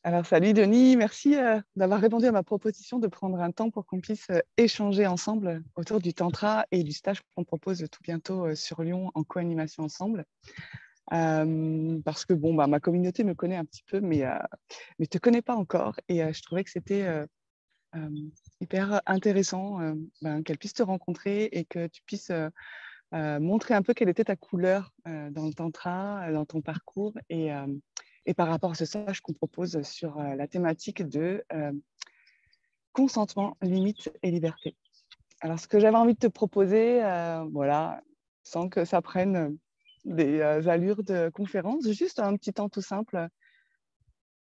Alors, salut Denis, merci d'avoir répondu à ma proposition de prendre un temps pour qu'on puisse échanger ensemble autour du Tantra et du stage qu'on propose tout bientôt sur Lyon en co-animation ensemble. Parce que bon, ma communauté me connaît un petit peu, mais ne te connaît pas encore. Et je trouvais que c'était euh, hyper intéressant qu'elle puisse te rencontrer et que tu puisses montrer un peu quelle était ta couleur dans le Tantra, dans ton parcours et par rapport à ce stage qu'on propose sur la thématique de consentement, limite et liberté. Alors, ce que j'avais envie de te proposer, voilà, sans que ça prenne des allures de conférence, juste un petit temps tout simple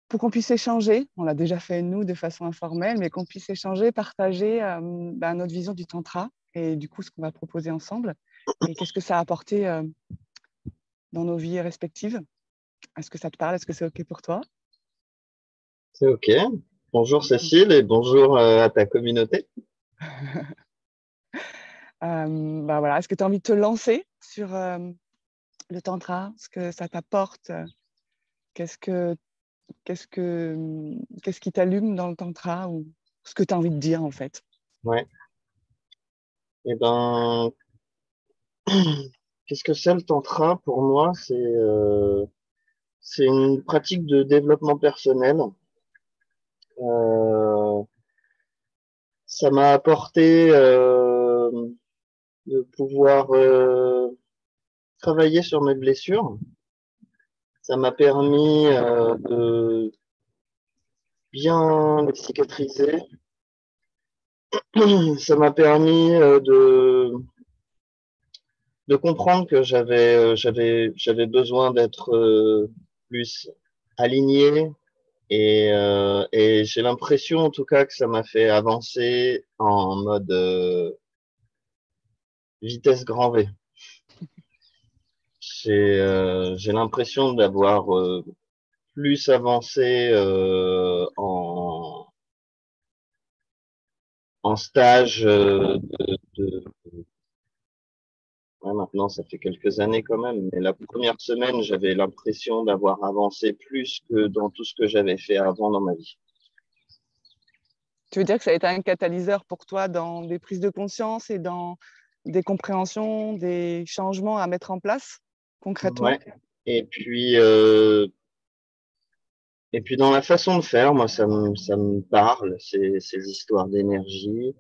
pour qu'on puisse échanger. On l'a déjà fait, nous, de façon informelle, mais qu'on puisse échanger, partager notre vision du Tantra et du coup, ce qu'on va proposer ensemble et qu'est-ce que ça a apporté dans nos vies respectives. Est-ce que ça te parle? Est-ce que c'est OK pour toi? C'est OK. Bonjour Cécile et bonjour à ta communauté. Voilà. Est-ce que tu as envie de te lancer sur le tantra, ce que ça t'apporte? Qu'est-ce que, qu'est-ce qui t'allume dans le tantra ou ce que tu as envie de dire en fait? Ouais. Eh ben, qu'est-ce que c'est le tantra? Pour moi, c'est une pratique de développement personnel. Euh, Ça m'a apporté de pouvoir travailler sur mes blessures. Ça m'a permis de bien les cicatriser. Ça m'a permis de comprendre que j'avais besoin d'être plus aligné et j'ai l'impression en tout cas que ça m'a fait avancer en mode vitesse grand V. J'ai l'impression d'avoir plus avancé en stage ouais, maintenant, ça fait quelques années quand même, mais la première semaine, j'avais l'impression d'avoir avancé plus que dans tout ce que j'avais fait avant dans ma vie. Tu veux dire que ça a été un catalyseur pour toi dans des prises de conscience et dans des compréhensions, des changements à mettre en place concrètement? Ouais. Et puis, dans la façon de faire, moi, ça me parle, ces histoires d'énergie.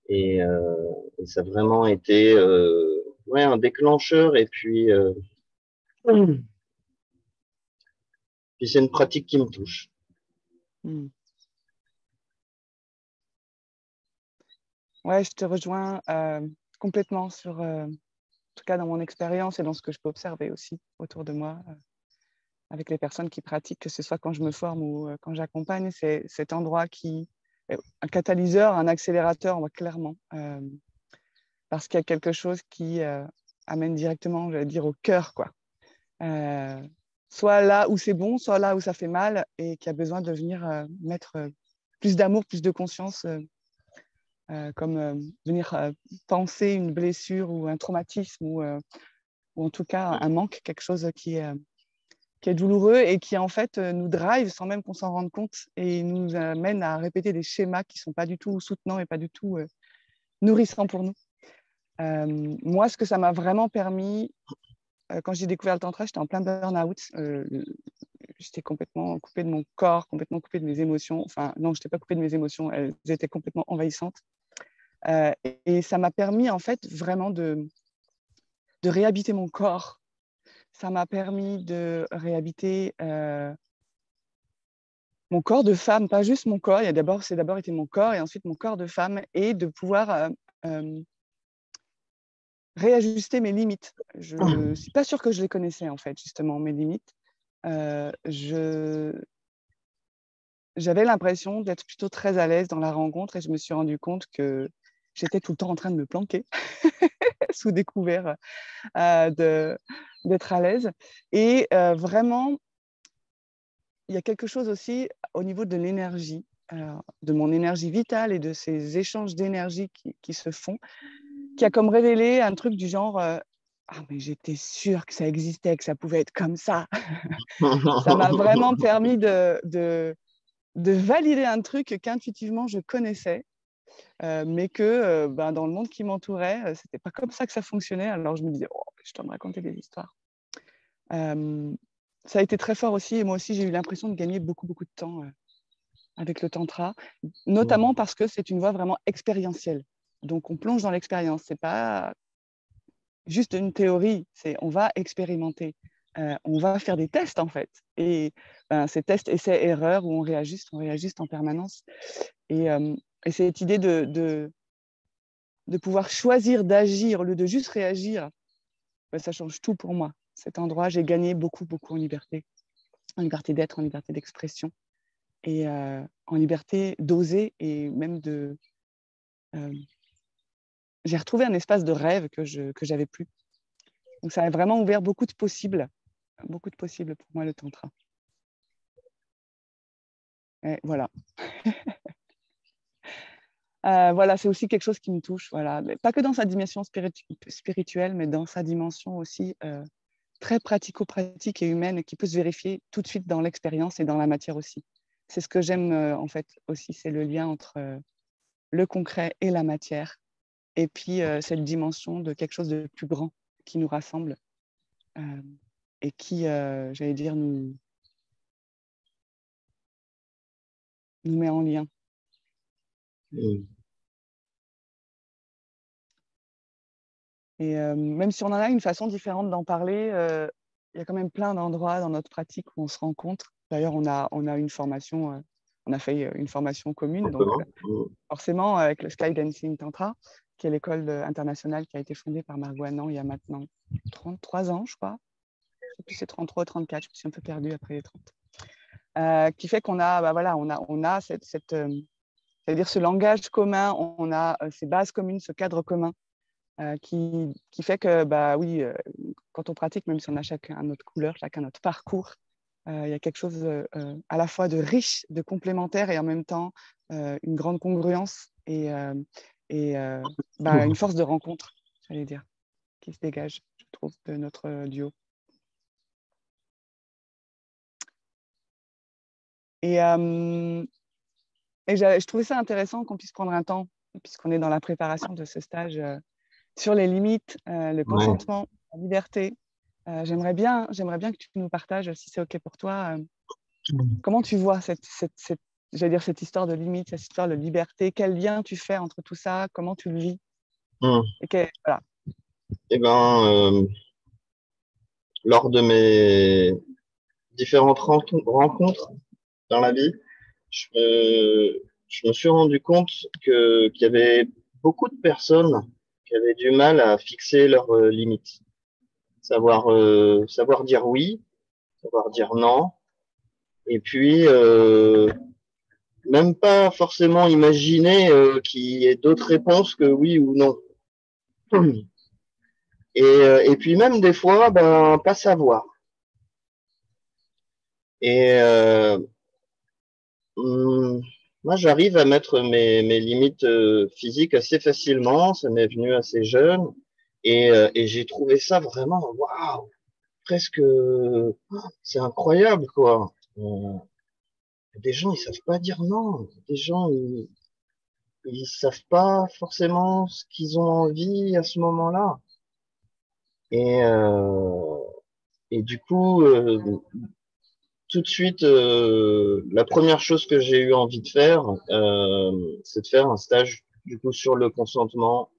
Et ça a vraiment été ouais, un déclencheur. Puis c'est une pratique qui me touche. Hmm. Ouais, je te rejoins complètement sur, en tout cas dans mon expérience et dans ce que je peux observer aussi autour de moi avec les personnes qui pratiquent, que ce soit quand je me forme ou quand j'accompagne, c'est cet endroit qui est un catalyseur, un accélérateur, clairement, parce qu'il y a quelque chose qui amène directement, je vais dire, au cœur, quoi. Euh, Soit là où c'est bon, soit là où ça fait mal et qui a besoin de venir mettre plus d'amour, plus de conscience, comme venir penser une blessure ou un traumatisme ou en tout cas un manque, quelque chose qui est douloureux et qui en fait nous drive sans même qu'on s'en rende compte et nous amène à répéter des schémas qui ne sont pas du tout soutenants et pas du tout nourrissants pour nous. Moi, ce que ça m'a vraiment permis, quand j'ai découvert le tantra, j'étais en plein burn-out. J'étais complètement coupée de mon corps, complètement coupée de mes émotions. Enfin, non, je n'étais pas coupée de mes émotions, elles étaient complètement envahissantes. Et ça m'a permis en fait vraiment de réhabiter mon corps. Ça m'a permis de réhabiter mon corps de femme, pas juste mon corps. C'est d'abord été mon corps et ensuite mon corps de femme et de pouvoir euh, réajuster mes limites. Je ne suis pas sûre que je les connaissais en fait, justement, mes limites. J'avais l'impression d'être plutôt très à l'aise dans la rencontre et je me suis rendu compte que j'étais tout le temps en train de me planquer sous des couverts d'être à l'aise. Et vraiment, il y a quelque chose aussi au niveau de l'énergie, de mon énergie vitale et de ces échanges d'énergie qui se font, qui a comme révélé un truc du genre, ah, mais j'étais sûre que ça existait, que ça pouvait être comme ça. Ça m'a vraiment permis de valider un truc qu'intuitivement je connaissais, mais que dans le monde qui m'entourait, c'était pas comme ça que ça fonctionnait. Alors je me disais, oh, je dois me raconter des histoires. Ça a été très fort aussi, et moi aussi j'ai eu l'impression de gagner beaucoup, beaucoup de temps avec le tantra, notamment parce que c'est une voie vraiment expérientielle. Donc on plonge dans l'expérience, c'est pas juste une théorie, c'est on va expérimenter. On va faire des tests en fait. Et ces tests, essais, erreurs, où on réajuste en permanence. Et, et cette idée de pouvoir choisir d'agir au lieu de juste réagir, ça change tout pour moi. Cet endroit, j'ai gagné beaucoup, beaucoup en liberté d'être, en liberté d'expression et en liberté d'oser et même de... j'ai retrouvé un espace de rêve que j'avais plus. Donc ça a vraiment ouvert beaucoup de possibles pour moi, le tantra. Et voilà. Voilà, c'est aussi quelque chose qui me touche. Voilà. Pas que dans sa dimension spirituelle, mais dans sa dimension aussi très pratico-pratique et humaine, qui peut se vérifier tout de suite dans l'expérience et dans la matière aussi. C'est ce que j'aime en fait aussi, c'est le lien entre le concret et la matière. Et puis cette dimension de quelque chose de plus grand qui nous rassemble et qui, j'allais dire, nous met en lien. Et même si on en a une façon différente d'en parler, il y a quand même plein d'endroits dans notre pratique où on se rencontre. D'ailleurs, on a une formation, on a fait une formation commune, donc forcément avec le Skydancing Tantra, qui est l'école internationale qui a été fondée par Margot Anand il y a maintenant 33 ans, je crois. Je ne sais plus si c'est 33 ou 34, je me suis un peu perdue après les 30. Qui fait qu'on a, on a c'est-à-dire ce langage commun, on a ces bases communes, ce cadre commun qui fait que, oui, quand on pratique, même si on a chacun notre couleur, chacun notre parcours, il y a quelque chose à la fois de riche, de complémentaire et en même temps une grande congruence et une force de rencontre, j'allais dire, qui se dégage, je trouve, de notre duo. Et je trouvais ça intéressant qu'on puisse prendre un temps, puisqu'on est dans la préparation de ce stage, sur les limites, le consentement, la liberté. J'aimerais bien que tu nous partages, si c'est OK pour toi, comment tu vois j'allais dire cette histoire de limite, cette histoire de liberté, quel lien tu fais entre tout ça, comment tu le vis voilà. Eh ben, lors de mes différentes rencontres dans la vie, je me suis rendu compte qu'il y avait beaucoup de personnes qui avaient du mal à fixer leurs limites. Savoir dire oui, savoir dire non, et puis même pas forcément imaginer qu'il y ait d'autres réponses que oui ou non. Et puis même des fois, pas savoir. Et moi, j'arrive à mettre mes limites physiques assez facilement. Ça m'est venu assez jeune. Et j'ai trouvé ça vraiment, waouh, presque, c'est incroyable, quoi. Des gens, ils savent pas dire non. Des gens, ils savent pas forcément ce qu'ils ont envie à ce moment-là. Et, euh, et du coup, tout de suite, la première chose que j'ai eu envie de faire, c'est de faire un stage du coup sur le consentement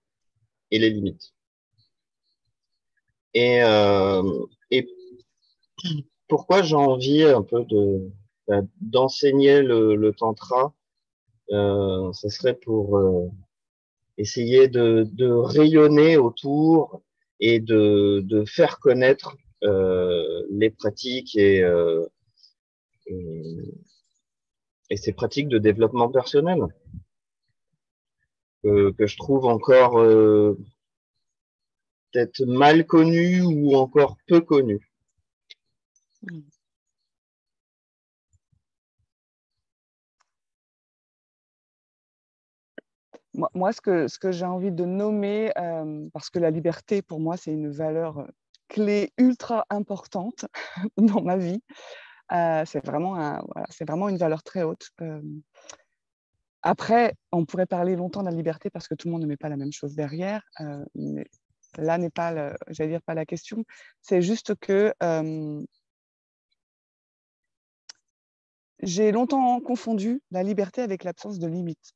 et les limites. Et, euh, et pourquoi j'ai envie un peu d'enseigner le tantra, ce serait pour essayer de rayonner autour et de faire connaître les pratiques et, et ces pratiques de développement personnel que je trouve encore peut-être mal connues ou encore peu connues. moi, ce que j'ai envie de nommer, parce que la liberté, pour moi, c'est une valeur clé ultra importante dans ma vie. C'est vraiment, voilà, c'est vraiment une valeur très haute. Après, on pourrait parler longtemps de la liberté parce que tout le monde ne met pas la même chose derrière. Mais là n'est pas, j'allais dire, pas la question. C'est juste que j'ai longtemps confondu la liberté avec l'absence de limites.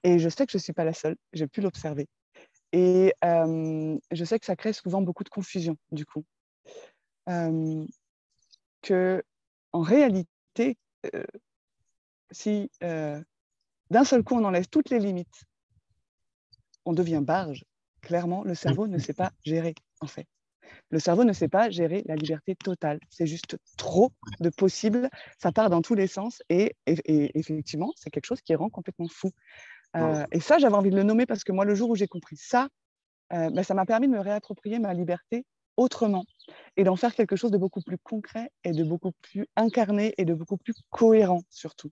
Et je sais que je ne suis pas la seule, j'ai pu l'observer. Et je sais que ça crée souvent beaucoup de confusion, du coup. Que, en réalité, si d'un seul coup on enlève toutes les limites, on devient barge. Clairement, le cerveau ne sait pas gérer, en fait. Le cerveau ne sait pas gérer la liberté totale. C'est juste trop de possibles. Ça part dans tous les sens. Et effectivement, c'est quelque chose qui rend complètement fou. Et ça, j'avais envie de le nommer parce que moi, le jour où j'ai compris ça, ça m'a permis de me réapproprier ma liberté autrement et d'en faire quelque chose de beaucoup plus concret et de beaucoup plus incarné et de beaucoup plus cohérent surtout.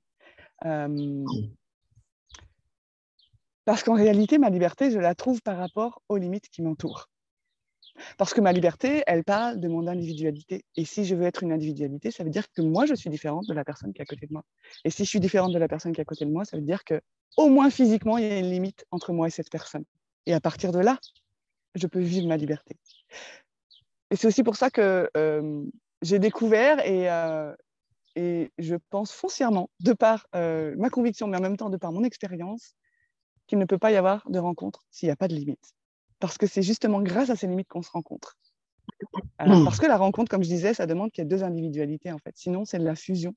Parce qu'en réalité, ma liberté, je la trouve par rapport aux limites qui m'entourent. Parce que ma liberté, elle parle de mon individualité. Et si je veux être une individualité, ça veut dire que moi, je suis différente de la personne qui est à côté de moi. Et si je suis différente de la personne qui est à côté de moi, ça veut dire que, au moins physiquement, il y a une limite entre moi et cette personne. Et à partir de là, je peux vivre ma liberté. Et c'est aussi pour ça que j'ai découvert et je pense foncièrement, de par ma conviction, mais en même temps de par mon expérience, qu'il ne peut pas y avoir de rencontre s'il n'y a pas de limite. Parce que c'est justement grâce à ces limites qu'on se rencontre. Parce que la rencontre, comme je disais, ça demande qu'il y ait deux individualités, en fait. Sinon, c'est de la fusion.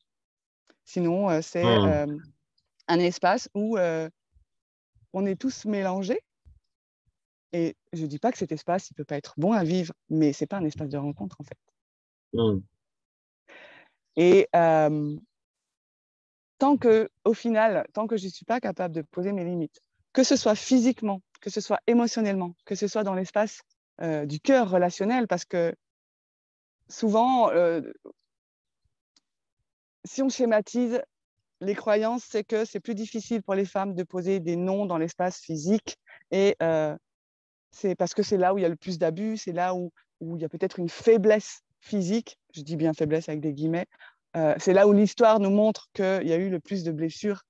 Sinon, c'est un espace où on est tous mélangés. Et je ne dis pas que cet espace, il ne peut pas être bon à vivre, mais ce n'est pas un espace de rencontre, en fait. Et au final, tant que je ne suis pas capable de poser mes limites, que ce soit physiquement, que ce soit émotionnellement, que ce soit dans l'espace du cœur relationnel, parce que souvent, si on schématise, les croyances, c'est que c'est plus difficile pour les femmes de poser des noms dans l'espace physique et c'est parce que c'est là où il y a le plus d'abus, c'est là où il y a peut-être une faiblesse physique, je dis bien faiblesse avec des guillemets, c'est là où l'histoire nous montre qu'il y a eu le plus de blessures.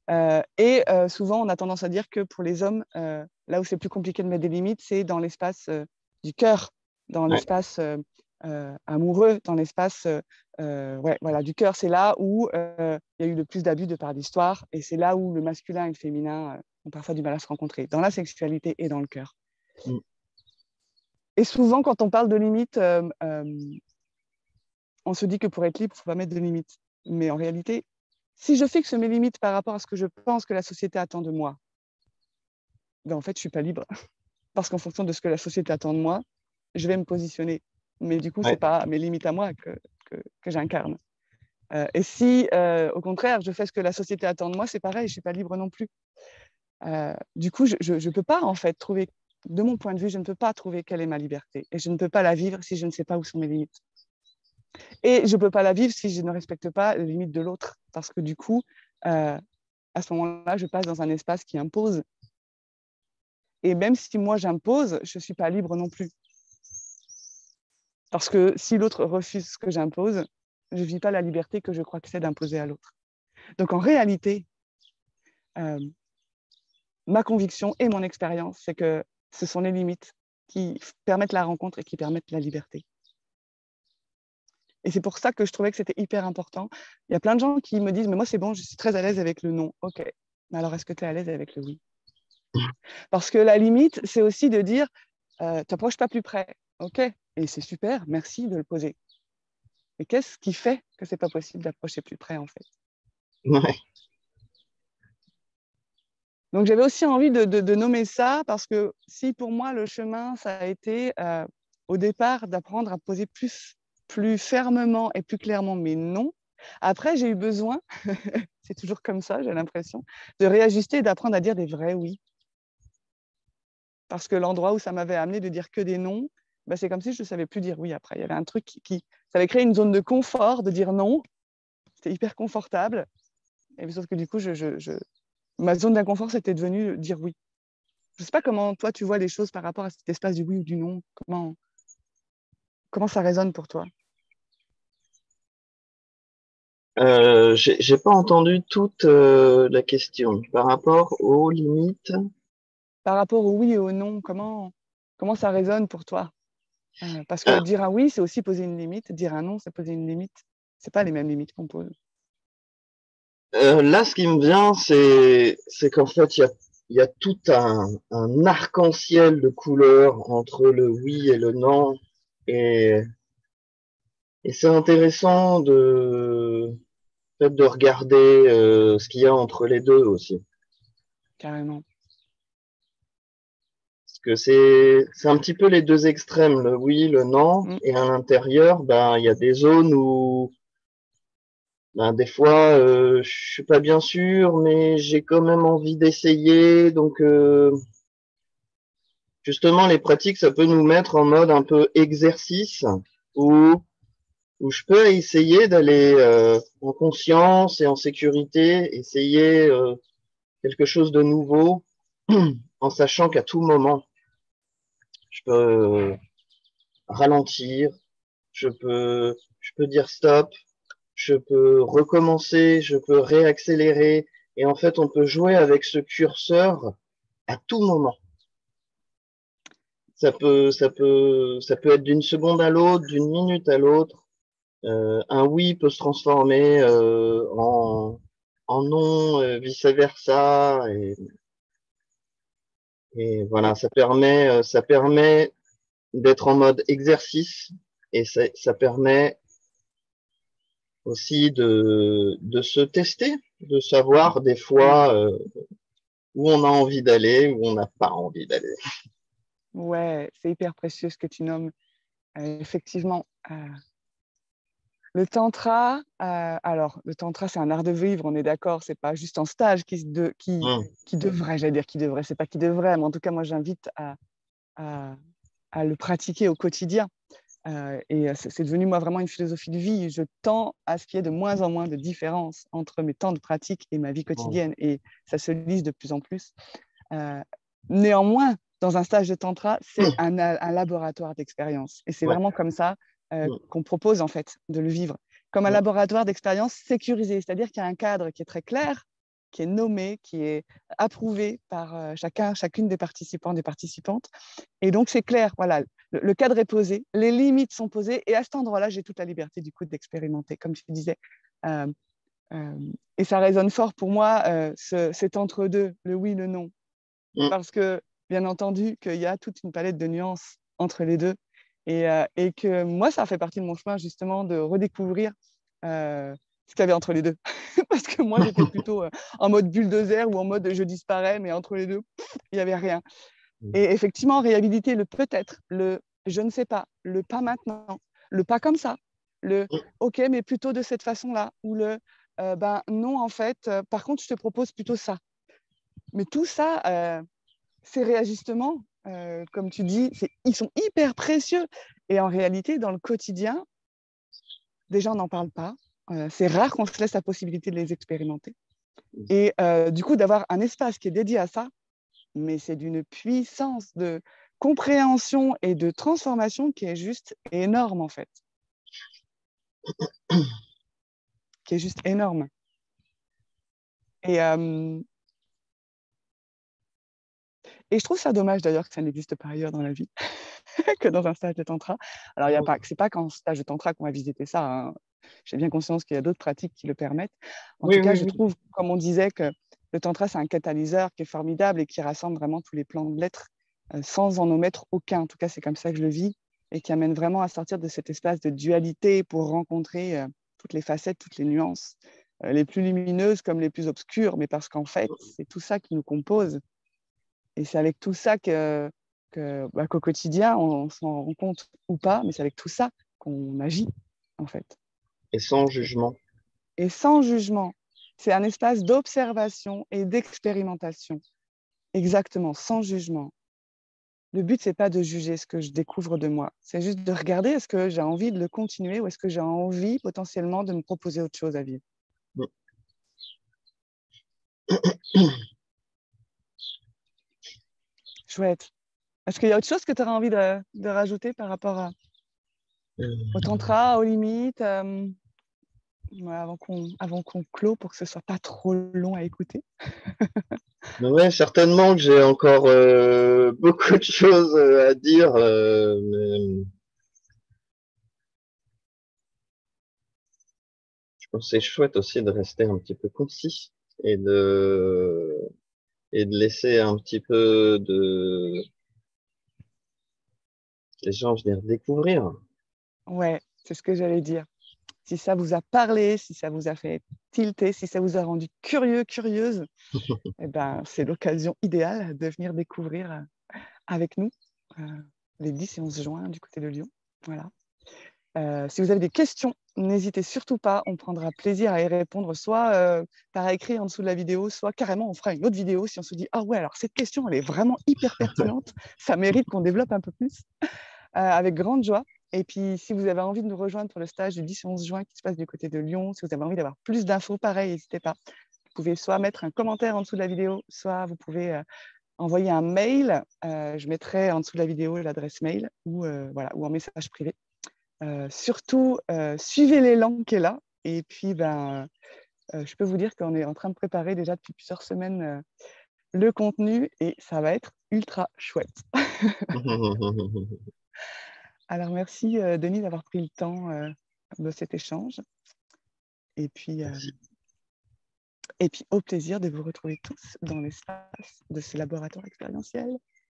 Souvent, on a tendance à dire que pour les hommes, là où c'est plus compliqué de mettre des limites, c'est dans l'espace du cœur, dans l'espace amoureux, dans l'espace du cœur. C'est là où il y a eu le plus d'abus de par l'histoire, et c'est là où le masculin et le féminin ont parfois du mal à se rencontrer, dans la sexualité et dans le cœur. Et souvent, quand on parle de limites, on se dit que pour être libre, il ne faut pas mettre de limites. Mais en réalité, si je fixe mes limites par rapport à ce que je pense que la société attend de moi, en fait, je ne suis pas libre. Parce qu'en fonction de ce que la société attend de moi, je vais me positionner. Mais du coup, ce n'est pas mes limites à moi que j'incarne. Et si, au contraire, je fais ce que la société attend de moi, c'est pareil, je ne suis pas libre non plus. Du coup, je ne peux pas, en fait, trouver, de mon point de vue, je ne peux pas trouver quelle est ma liberté. Et je ne peux pas la vivre si je ne sais pas où sont mes limites. Et je ne peux pas la vivre si je ne respecte pas les limites de l'autre. Parce que du coup, à ce moment-là, je passe dans un espace qui impose. Et même si moi, j'impose, je ne suis pas libre non plus. Parce que si l'autre refuse ce que j'impose, je ne vis pas la liberté que je crois que c'est d'imposer à l'autre. Donc en réalité, ma conviction et mon expérience, c'est que ce sont les limites qui permettent la rencontre et qui permettent la liberté. Et c'est pour ça que je trouvais que c'était hyper important. Il y a plein de gens qui me disent « mais moi c'est bon, je suis très à l'aise avec le non ». Ok, mais alors est-ce que tu es à l'aise avec le oui? Parce que la limite, c'est aussi de dire « t'approches pas plus près ». Ok, et c'est super, merci de le poser. Mais qu'est-ce qui fait que c'est pas possible d'approcher plus près en fait? Donc j'avais aussi envie de nommer ça parce que si pour moi le chemin, ça a été au départ d'apprendre à poser plus fermement et plus clairement mes non. Après, j'ai eu besoin, c'est toujours comme ça, j'ai l'impression, de réajuster et d'apprendre à dire des vrais oui. Parce que l'endroit où ça m'avait amené de dire que des non, c'est comme si je ne savais plus dire oui après. Il y avait un truc ça avait créé une zone de confort de dire non. C'était hyper confortable. Et sauf que du coup, ma zone d'inconfort, c'était devenu dire oui. Je ne sais pas comment toi, tu vois les choses par rapport à cet espace du oui ou du non. Comment ça résonne pour toi? J'ai pas entendu toute la question par rapport aux limites. Par rapport au oui et au non, comment ça résonne pour toi? Parce que Euh, dire un oui, c'est aussi poser une limite. Dire un non, c'est poser une limite. C'est pas les mêmes limites qu'on pose. Là, ce qui me vient, c'est qu'en fait, il y a tout un arc-en-ciel de couleurs entre le oui et le non, et, et c'est intéressant peut-être de regarder ce qu'il y a entre les deux aussi, Carrément. parce que c'est un petit peu les deux extrêmes, le oui, le non, Mm. et à l'intérieur, ben il y a des zones où ben, des fois, je suis pas bien sûr, mais j'ai quand même envie d'essayer. Donc, justement, les pratiques, ça peut nous mettre en mode un peu exercice, où, où je peux essayer d'aller en conscience et en sécurité, essayer quelque chose de nouveau, en sachant qu'à tout moment, je peux ralentir, je peux dire stop, je peux recommencer, je peux réaccélérer. Et en fait, on peut jouer avec ce curseur à tout moment. Ça peut être d'une seconde à l'autre, d'une minute à l'autre. Un oui peut se transformer en non, vice versa. Et voilà, ça permet d'être en mode exercice et ça permet aussi de se tester, de savoir des Mm. fois où on a envie d'aller, où on n'a pas envie d'aller. Ouais, c'est hyper précieux ce que tu nommes. Effectivement, le tantra, alors le tantra, c'est un art de vivre, on est d'accord, c'est pas juste en stage qui devrait, j'allais dire qui devrait, c'est pas qui devrait, mais en tout cas, moi, j'invite à, à le pratiquer au quotidien. C'est devenu, moi, vraiment une philosophie de vie. Je tends à ce qu'il y ait de moins en moins de différence entre mes temps de pratique et ma vie quotidienne, et ça se lise de plus en plus. Euh, Néanmoins, dans un stage de tantra, c'est un laboratoire d'expérience. Et c'est Ouais. vraiment comme ça qu'on propose en fait de le vivre. Comme un laboratoire d'expérience sécurisé, c'est-à-dire qu'il y a un cadre qui est très clair, qui est nommé, qui est approuvé par chacune des participants, des participantes. Et donc, c'est clair, voilà, le cadre est posé, les limites sont posées, et à cet endroit-là, j'ai toute la liberté du coup d'expérimenter, comme tu disais. Euh, euh, et ça résonne fort pour moi, cet entre-deux, le oui, le non, parce que, bien entendu, qu'il y a toute une palette de nuances entre les deux. Et que moi, ça fait partie de mon chemin, justement, de redécouvrir ce qu'il y avait entre les deux. Parce que moi, j'étais plutôt en mode bulldozer ou en mode je disparais, mais entre les deux, il n'y avait rien. Et effectivement, réhabiliter le peut-être, le je ne sais pas, le pas maintenant, le pas comme ça, le OK, mais plutôt de cette façon-là, ou le ben non, en fait, par contre, je te propose plutôt ça. Mais tout ça, ces réajustements, comme tu dis, ils sont hyper précieux. Et en réalité, dans le quotidien, déjà, on n'en parle pas. C'est rare qu'on se laisse la possibilité de les expérimenter. Et du coup, d'avoir un espace qui est dédié à ça, mais c'est d'une puissance de compréhension et de transformation qui est juste énorme, en fait. Qui est juste énorme. Et, et je trouve ça dommage d'ailleurs que ça n'existe pas ailleurs dans la vie que dans un stage de tantra. Alors, c'est pas qu'en stage de tantra qu'on va visiter ça, hein. J'ai bien conscience qu'il y a d'autres pratiques qui le permettent. En Oui, tout cas, oui, je oui. trouve, comme on disait, que le tantra, c'est un catalyseur qui est formidable et qui rassemble vraiment tous les plans de l'être sans en omettre aucun. En tout cas, c'est comme ça que je le vis et qui amène vraiment à sortir de cet espace de dualité pour rencontrer toutes les facettes, toutes les nuances, les plus lumineuses comme les plus obscures, mais parce qu'en fait, c'est tout ça qui nous compose. Et c'est avec tout ça qu'au quotidien, on s'en rend compte ou pas, mais c'est avec tout ça qu'on agit, en fait. Et sans jugement. Et sans jugement. C'est un espace d'observation et d'expérimentation. Exactement, sans jugement. Le but, c'est pas de juger ce que je découvre de moi. C'est juste de regarder est-ce que j'ai envie de le continuer ou est-ce que j'ai envie potentiellement de me proposer autre chose à vivre. Chouette. Est-ce qu'il y a autre chose que tu aurais envie de rajouter par rapport au tantra, aux limites, ouais, avant qu'on clôt pour que ce soit pas trop long à écouter? Ouais, certainement que j'ai encore beaucoup de choses à dire, mais je pense que c'est chouette aussi de rester un petit peu concis et de laisser un petit peu de les gens venir découvrir. Ouais, c'est ce que j'allais dire. Si ça vous a parlé, si ça vous a fait tilter, si ça vous a rendu curieux, curieuse, eh ben, c'est l'occasion idéale de venir découvrir avec nous euh, les 10 et 11 juin du côté de Lyon. Voilà. Si vous avez des questions, n'hésitez surtout pas, on prendra plaisir à y répondre, soit par écrit en dessous de la vidéo, soit carrément on fera une autre vidéo si on se dit « Ah ouais, alors cette question, elle est vraiment hyper pertinente, ça mérite qu'on développe un peu plus ». Avec grande joie. Et puis, si vous avez envie de nous rejoindre pour le stage du 10 et 11 juin qui se passe du côté de Lyon, si vous avez envie d'avoir plus d'infos, pareil, n'hésitez pas. Vous pouvez soit mettre un commentaire en dessous de la vidéo, soit vous pouvez envoyer un mail. Je mettrai en dessous de la vidéo l'adresse mail voilà, ou en message privé. Surtout, suivez l'élan qui est là. Et puis, je peux vous dire qu'on est en train de préparer déjà depuis plusieurs semaines le contenu et ça va être ultra chouette. Alors, merci, Denis, d'avoir pris le temps de cet échange. Et puis, au plaisir de vous retrouver tous dans l'espace de ce laboratoire expérientiel.